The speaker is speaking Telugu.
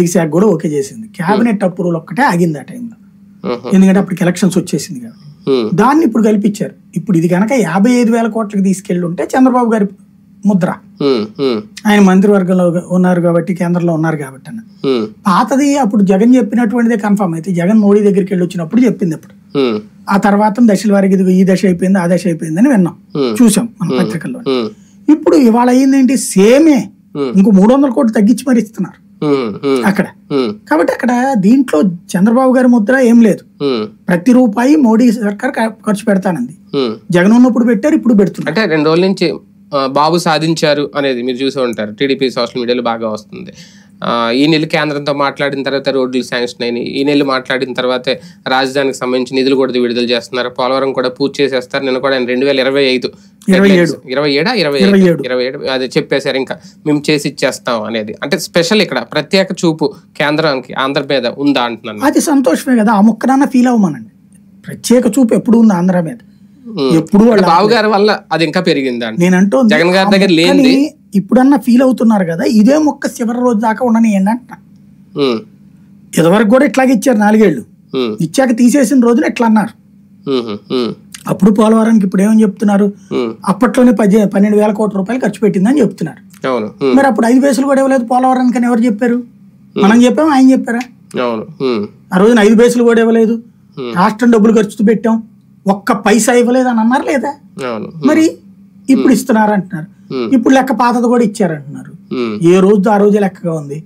శాఖ కూడా ఓకే చేసింది. క్యాబినెట్ అప్రూవల్ ఒక్కటే ఆగింది ఆ టైంలో, ఎందుకంటే అప్పటికి ఎలక్షన్స్ వచ్చేసింది కదా. దాన్ని ఇప్పుడు కల్పించారు. ఇప్పుడు ఇది కనుక 55,000 కోట్లకి తీసుకెళ్లి ఉంటే చంద్రబాబు గారి ముద్ర, ఆయన మంత్రివర్గంలో ఉన్నారు కాబట్టి, కేంద్రంలో ఉన్నారు కాబట్టి అన్న. పాతది అప్పుడు జగన్ చెప్పినటువంటిదే కన్ఫర్మ్ అయితే, జగన్ మోడీ దగ్గరికి వెళ్ళి వచ్చినప్పుడు చెప్పింది. అప్పుడు ఆ తర్వాత దశల వారికి ఇది ఈ దశ అయిపోయింది ఆ దశ అయిపోయింది అని విన్నాం, చూసాం మన పత్రికల్లో. ఇప్పుడు ఇవాళ అయ్యిందేంటి, సేమే ఇంకో 300 కోట్లు తగ్గించి మరి ఇస్తున్నారు అక్కడ. కాబట్టి అక్కడ దీంట్లో చంద్రబాబు గారి ముద్ర ఏం లేదు. ప్రతి రూపాయి మోడీ సర్కార్ ఖర్చు పెడతానంది. జగన్ ఉన్నప్పుడు పెట్టారు, ఇప్పుడు పెడుతున్నారు. అంటే 2 రోజుల నుంచి బాబు సాధించారు అనేది మీరు చూసే ఉంటారు, టీడీపీ సోషల్ మీడియాలో బాగా వస్తుంది. ఈ నెల కేంద్రంతో మాట్లాడిన తర్వాత రోడ్లు శాంక్షన్ అయినాయి, ఈ నెల మాట్లాడిన తర్వాతే రాజధానికి సంబంధించి నిధులు కూడా విడుదల చేస్తున్నారు, పోలవరం కూడా పూర్తి చేసేస్తారు. నిన్న కూడా 2025 27 అది చెప్పేశారు, ఇంకా మేము చేసి ఇచ్చేస్తాం అనేది. అంటే స్పెషల్ ఇక్కడ ప్రత్యేక చూపు కేంద్రానికి ఆంధ్ర మీద ఉందా అంటున్నాను. అది సంతోషమే కదా, ఆ ముక్కనన్నా ఫీల్ అవ్వమనండి. ప్రత్యేక చూపు ఎప్పుడు ఉంది ఆంధ్ర మీద, ఎప్పుడు బాబు గారి వల్ల అది ఇంకా పెరిగింది నేనంటూ. జగన్ గారి దగ్గర లేని ఇప్పుడన్నా ఫీల్ అవుతున్నారు కదా, ఇదే మొక్క చివరి రోజు దాకా ఉండని ఏంటంట. ఇదివరకు కూడా ఇట్లాగే ఇచ్చారు, 4 ఏళ్ళు ఇచ్చాక తీసేసిన రోజున ఎట్లా అన్నారు. అప్పుడు పోలవరానికి ఇప్పుడు ఏమని చెప్తున్నారు, అప్పట్లోనే 12,000 కోట్ల రూపాయలు ఖర్చు పెట్టిందని చెప్తున్నారు. మరి అప్పుడు 5 పైసలు కూడా ఇవ్వలేదు పోలవరానికి అని ఎవరు చెప్పారు? మనం చెప్పాము, ఆయన చెప్పారా? ఆ రోజున 5 పైసలు కూడా ఇవ్వలేదు, రాష్ట్రం డబ్బులు ఖర్చు పెట్టాం, ఒక్క పైసా ఇవ్వలేదు అని అన్నారు లేదా? మరి ఇప్పుడు ఇస్తున్నారు అంటున్నారు. ఇప్పుడు లెక్క పాతది కూడా ఇచ్చారంటున్నారు. ఏ రోజు ఆ రోజే లెక్కగా ఉంది.